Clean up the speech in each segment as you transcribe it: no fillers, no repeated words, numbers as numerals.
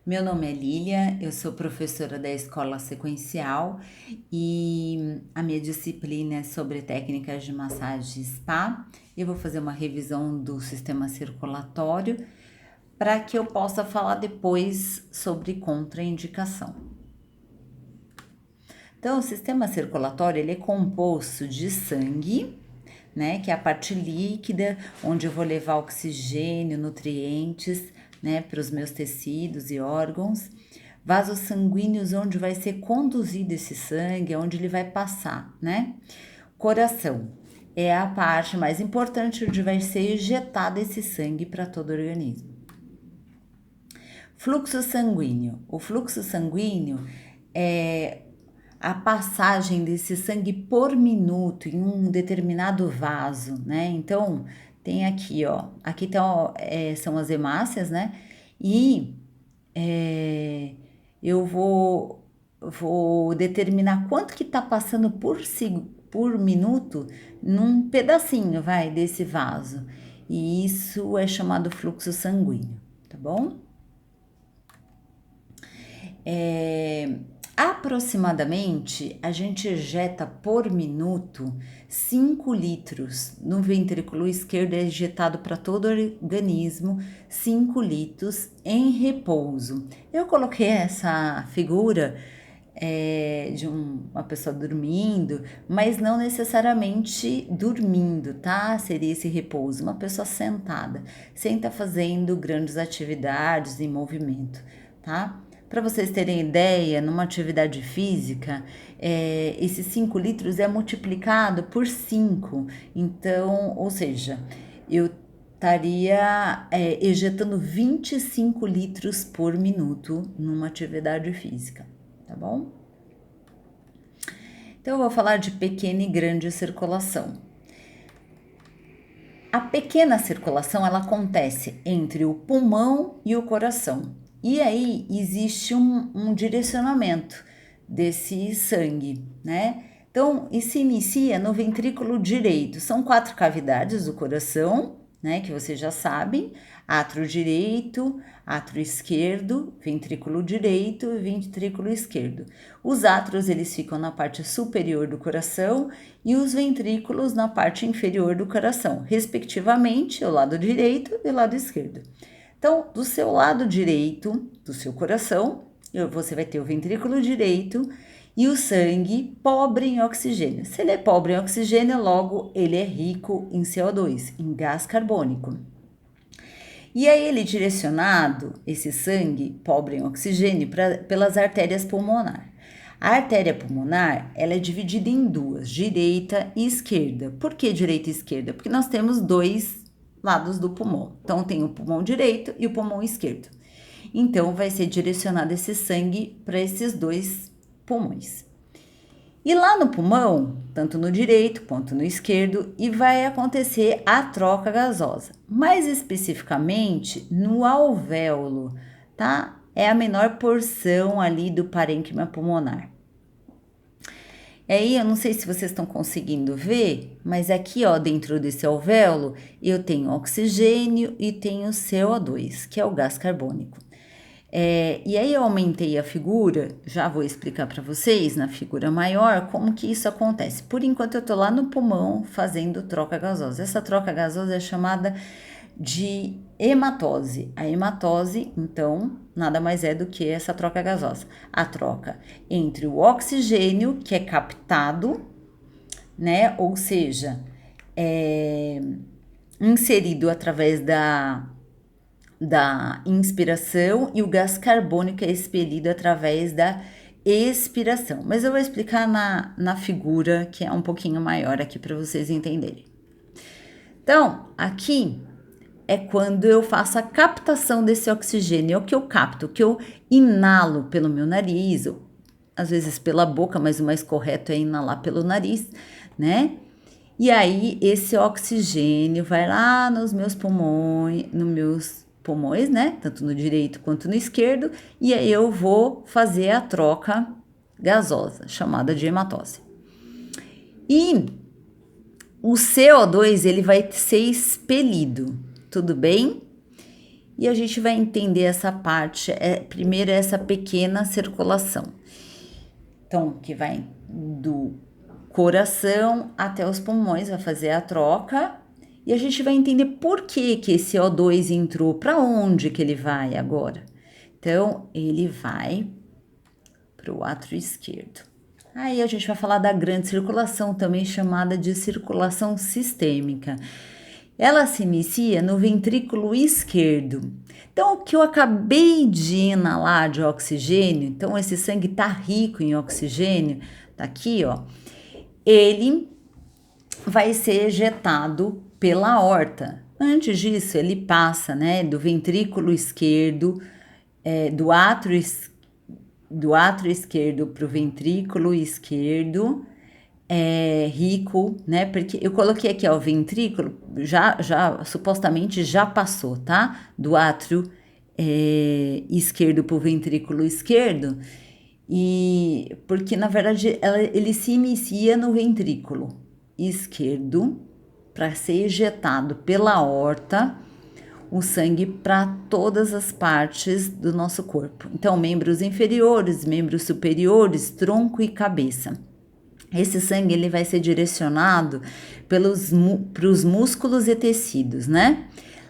Meu nome é Lília, eu sou professora da Escola Sequencial e a minha disciplina é sobre técnicas de massagem spa. Eu vou fazer uma revisão do sistema circulatório para que eu possa falar depois sobre contraindicação. Então, o sistema circulatório ele é composto de sangue, né, que é a parte líquida, onde eu vou levar oxigênio, nutrientes, né, para os meus tecidos e órgãos. Vasos sanguíneos, onde vai ser conduzido esse sangue, onde ele vai passar, né? Coração é a parte mais importante, onde vai ser ejetado esse sangue para todo o organismo. Fluxo sanguíneo. O fluxo sanguíneo é a passagem desse sangue por minuto em um determinado vaso, né? Então, tem aqui, ó, aqui tá, são as hemácias, né? E eu vou determinar quanto que tá passando por minuto num pedacinho, vai, desse vaso. E isso é chamado fluxo sanguíneo, tá bom? Aproximadamente, a gente ejeta por minuto 5 litros. No ventrículo esquerdo é ejetado para todo o organismo 5 litros em repouso. Eu coloquei essa figura de uma pessoa dormindo, mas não necessariamente dormindo, tá? Seria esse repouso, uma pessoa sentada, sem estar fazendo grandes atividades em movimento, tá? Para vocês terem ideia, numa atividade física, esses 5 litros é multiplicado por 5. Então, ou seja, eu estaria ejetando 25 litros por minuto numa atividade física, tá bom? Então, eu vou falar de pequena e grande circulação. A pequena circulação ela acontece entre o pulmão e o coração. E aí existe um direcionamento desse sangue, né? Então, e se inicia no ventrículo direito. São 4 cavidades do coração, né? Que vocês já sabem: átrio direito, átrio esquerdo, ventrículo direito e ventrículo esquerdo. Os átrios eles ficam na parte superior do coração e os ventrículos na parte inferior do coração, respectivamente, o lado direito e o lado esquerdo. Então, do seu lado direito do seu coração, você vai ter o ventrículo direito e o sangue pobre em oxigênio. Se ele é pobre em oxigênio, logo ele é rico em CO2, em gás carbônico. E aí ele é direcionado, esse sangue pobre em oxigênio, pelas artérias pulmonares. A artéria pulmonar, ela é dividida em duas, direita e esquerda. Por que direita e esquerda? Porque nós temos dois lados do pulmão. Então tem o pulmão direito e o pulmão esquerdo. Então vai ser direcionado esse sangue para esses dois pulmões. E lá no pulmão, tanto no direito quanto no esquerdo, e vai acontecer a troca gasosa. Mais especificamente no alvéolo, tá? É a menor porção ali do parênquima pulmonar. Aí eu não sei se vocês estão conseguindo ver, mas aqui ó, dentro desse alvéolo, eu tenho oxigênio e tenho CO2, que é o gás carbônico. E aí eu aumentei a figura, já vou explicar para vocês na figura maior como que isso acontece. Por enquanto eu tô lá no pulmão fazendo troca gasosa. Essa troca gasosa é chamada de hematose. A hematose, então, nada mais é do que essa troca gasosa. A troca entre o oxigênio, que é captado, né? Ou seja, inserido através da inspiração, e o gás carbônico é expelido através da expiração. Mas eu vou explicar na figura que é um pouquinho maior aqui para vocês entenderem. Então, aqui é quando eu faço a captação desse oxigênio, é o que eu capto, o que eu inalo pelo meu nariz, ou às vezes pela boca, mas o mais correto é inalar pelo nariz, né? E aí esse oxigênio vai lá nos meus pulmões, né? Tanto no direito quanto no esquerdo, e aí eu vou fazer a troca gasosa, chamada de hematose. E o CO2 ele vai ser expelido, tudo bem? e a gente vai entender essa parte, primeiro essa pequena circulação. Então, que vai do coração até os pulmões, vai fazer a troca, e a gente vai entender por que esse O2 entrou, para onde que ele vai agora. Então, ele vai para o átrio esquerdo. Aí a gente vai falar da grande circulação, também chamada de circulação sistêmica. Ela se inicia no ventrículo esquerdo. Então, o que eu acabei de inalar de oxigênio, então esse sangue tá rico em oxigênio, tá aqui, ó, ele vai ser ejetado pela aorta. Antes disso, ele passa, né, do ventrículo esquerdo, do átrio esquerdo para o ventrículo esquerdo, rico, né? Porque eu coloquei aqui, ó, o ventrículo já supostamente já passou, tá? Do átrio esquerdo para o ventrículo esquerdo, e porque na verdade ele se inicia no ventrículo esquerdo para ser ejetado pela aorta o sangue para todas as partes do nosso corpo. Então, membros inferiores, membros superiores, tronco e cabeça. Esse sangue ele vai ser direcionado para os músculos e tecidos, né?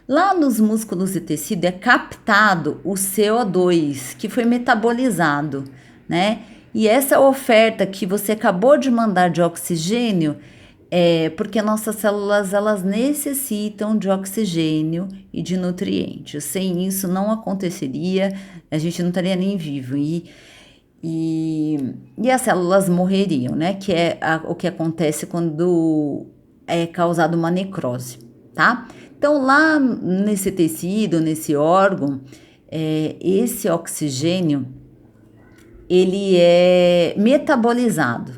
Lá nos músculos e tecido é captado o CO2 que foi metabolizado, né? E essa oferta que você acabou de mandar de oxigênio porque nossas células elas necessitam de oxigênio e de nutrientes. Sem isso não aconteceria, a gente não estaria nem vivo e as células morreriam, né? Que é o que acontece quando é causada uma necrose, tá? Então lá nesse tecido, nesse órgão, esse oxigênio ele é metabolizado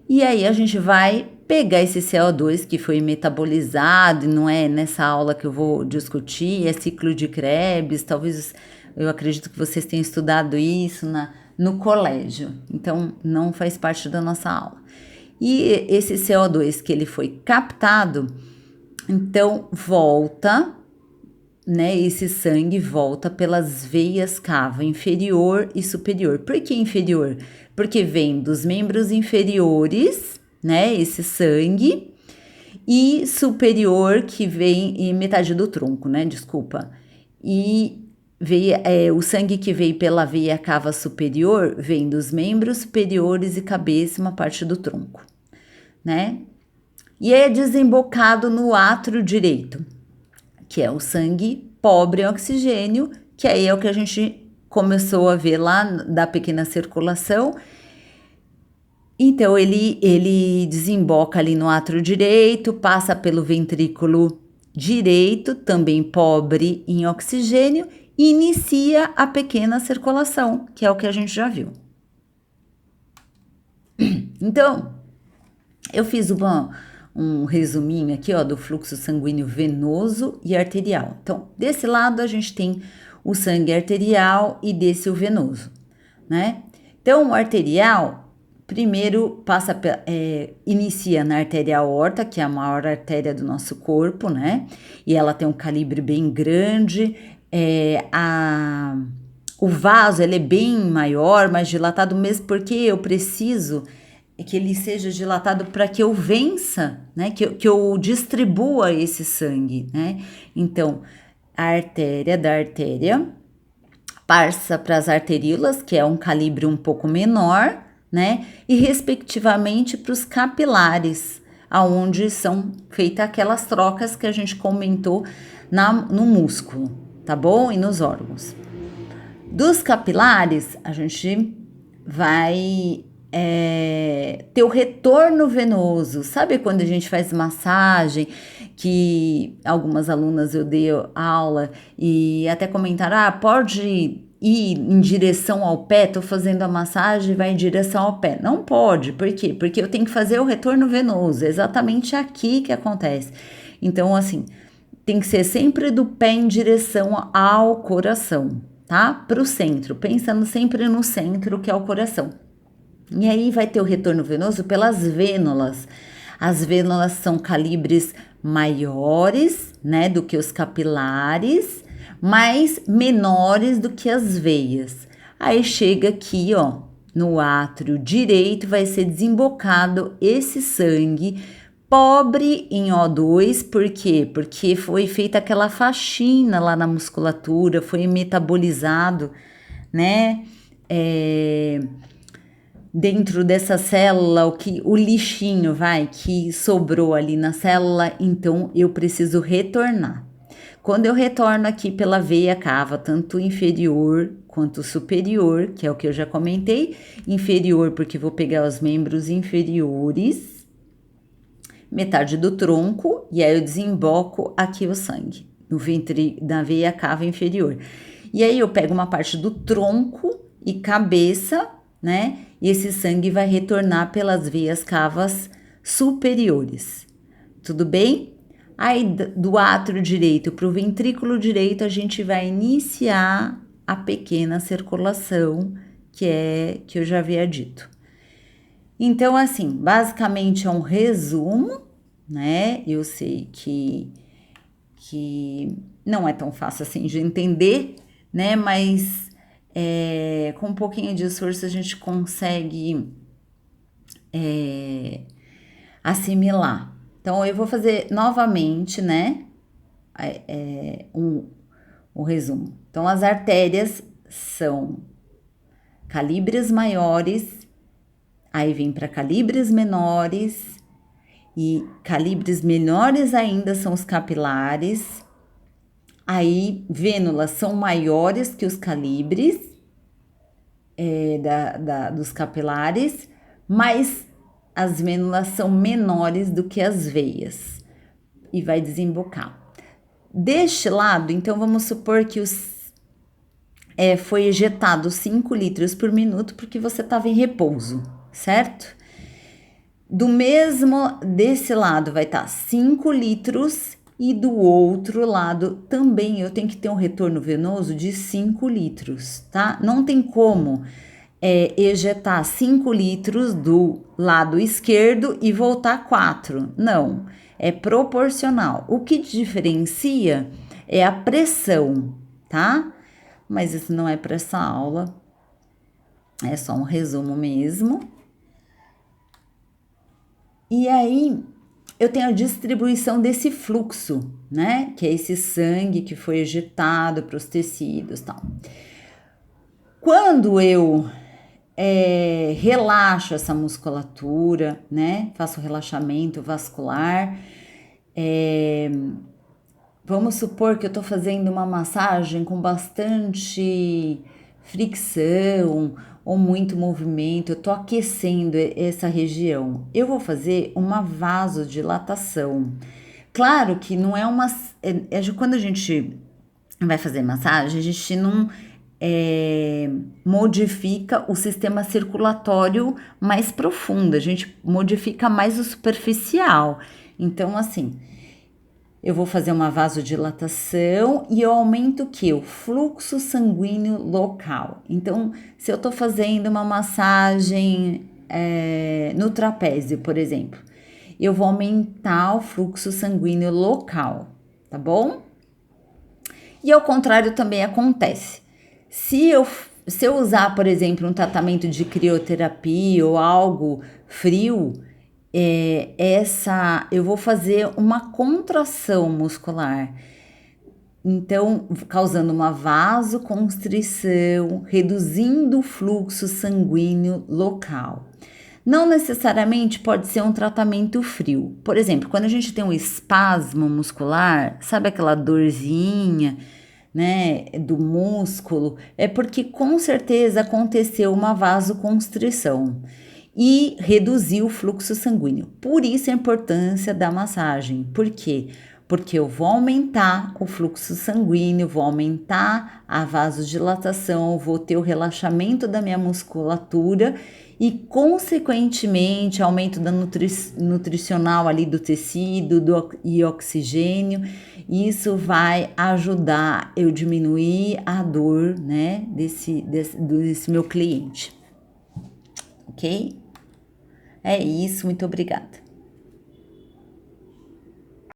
e aí a gente vai pegar esse CO2 que foi metabolizado, e não é nessa aula que eu vou discutir, é ciclo de Krebs, talvez eu acredito que vocês tenham estudado isso no colégio, então não faz parte da nossa aula. E esse CO2 que ele foi captado, então volta, né? Esse sangue volta pelas veias cava inferior e superior. Por que inferior? Porque vem dos membros inferiores, né, esse sangue, e superior que vem em metade do tronco, né, desculpa, e o sangue que veio pela veia cava superior vem dos membros superiores e cabeça, uma parte do tronco, né, e é desembocado no átrio direito, que é o sangue pobre em oxigênio, que aí é o que a gente começou a ver lá da pequena circulação. Então, ele desemboca ali no átrio direito, passa pelo ventrículo direito, também pobre em oxigênio, e inicia a pequena circulação, que é o que a gente já viu. Então, eu fiz um resuminho aqui, ó, do fluxo sanguíneo venoso e arterial. Então, desse lado a gente tem o sangue arterial e desse o venoso, né? Então, o arterial primeiro inicia na artéria aorta, que é a maior artéria do nosso corpo, né? E ela tem um calibre bem grande. O vaso ele é bem maior, mais dilatado, mesmo porque eu preciso que ele seja dilatado para que eu vença, né? Que eu distribua esse sangue, né? Então, a artéria da artéria passa para as arteríolas, que é um calibre um pouco menor, né? E respectivamente para os capilares, aonde são feitas aquelas trocas que a gente comentou no músculo, tá bom? E nos órgãos. Dos capilares, a gente vai ter o retorno venoso. Sabe quando a gente faz massagem, que algumas alunas eu dei aula e até comentaram, pode ir em direção ao pé, tô fazendo a massagem e vai em direção ao pé. Não pode, por quê? Porque eu tenho que fazer o retorno venoso, é exatamente aqui que acontece. Então, assim, tem que ser sempre do pé em direção ao coração, tá? Para o centro, pensando sempre no centro, que é o coração. E aí vai ter o retorno venoso pelas vênulas. As vênulas são calibres maiores, né, do que os capilares, mas menores do que as veias. Aí chega aqui, ó, no átrio direito, vai ser desembocado esse sangue pobre em O2, por quê? Porque foi feita aquela faxina lá na musculatura, foi metabolizado, né? Dentro dessa célula, o lixinho, que sobrou ali na célula, então eu preciso retornar. Quando eu retorno aqui pela veia cava, tanto inferior quanto superior, que é o que eu já comentei, inferior porque vou pegar os membros inferiores, metade do tronco, e aí eu desemboco aqui o sangue, no ventre da veia cava inferior. E aí eu pego uma parte do tronco e cabeça, né? E esse sangue vai retornar pelas veias cavas superiores. Tudo bem? Aí do átrio direito para o ventrículo direito, a gente vai iniciar a pequena circulação, que eu já havia dito. Então, assim, basicamente é um resumo, né? Eu sei que não é tão fácil assim de entender, né? Mas com um pouquinho de esforço a gente consegue assimilar. Então, eu vou fazer novamente, né? O resumo. Então, as artérias são calibres maiores, aí vem para calibres menores, e calibres menores ainda são os capilares. Aí, vênulas são maiores que os calibres dos capilares, mas as vênulas são menores do que as veias e vai desembocar. Deste lado, então, vamos supor que foi ejetado 5 litros por minuto porque você estava em repouso, certo? Desse lado vai estar 5 litros e do outro lado também eu tenho que ter um retorno venoso de 5 litros, tá? Não tem como ejetar 5 litros do lado esquerdo e voltar 4. Não, é proporcional. O que diferencia é a pressão, tá? Mas isso não é para essa aula, é só um resumo mesmo. E aí, eu tenho a distribuição desse fluxo, né? Que é esse sangue que foi ejetado para os tecidos e tal. Quando eu relaxo essa musculatura, né? Faço relaxamento vascular. Vamos supor que eu tô fazendo uma massagem com bastante fricção ou muito movimento, eu tô aquecendo essa região. Eu vou fazer uma vasodilatação. Claro que não é uma. Quando a gente vai fazer massagem, a gente não modifica o sistema circulatório mais profundo, a gente modifica mais o superficial. Então, assim, eu vou fazer uma vasodilatação e eu aumento o que? O fluxo sanguíneo local. Então, se eu tô fazendo uma massagem no trapézio, por exemplo, eu vou aumentar o fluxo sanguíneo local, tá bom? E ao contrário também acontece. Se eu usar, por exemplo, um tratamento de crioterapia ou algo frio, eu vou fazer uma contração muscular. Então, causando uma vasoconstrição, reduzindo o fluxo sanguíneo local. Não necessariamente pode ser um tratamento frio. Por exemplo, quando a gente tem um espasmo muscular, sabe aquela dorzinha, né, do músculo? É porque com certeza aconteceu uma vasoconstrição e reduziu o fluxo sanguíneo. Por isso a importância da massagem. Por quê? Porque eu vou aumentar o fluxo sanguíneo, vou aumentar a vasodilatação, vou ter o relaxamento da minha musculatura e, consequentemente, aumento da nutricional ali do tecido e oxigênio. Isso vai ajudar eu diminuir a dor, né, desse meu cliente. Ok? É isso, muito obrigada.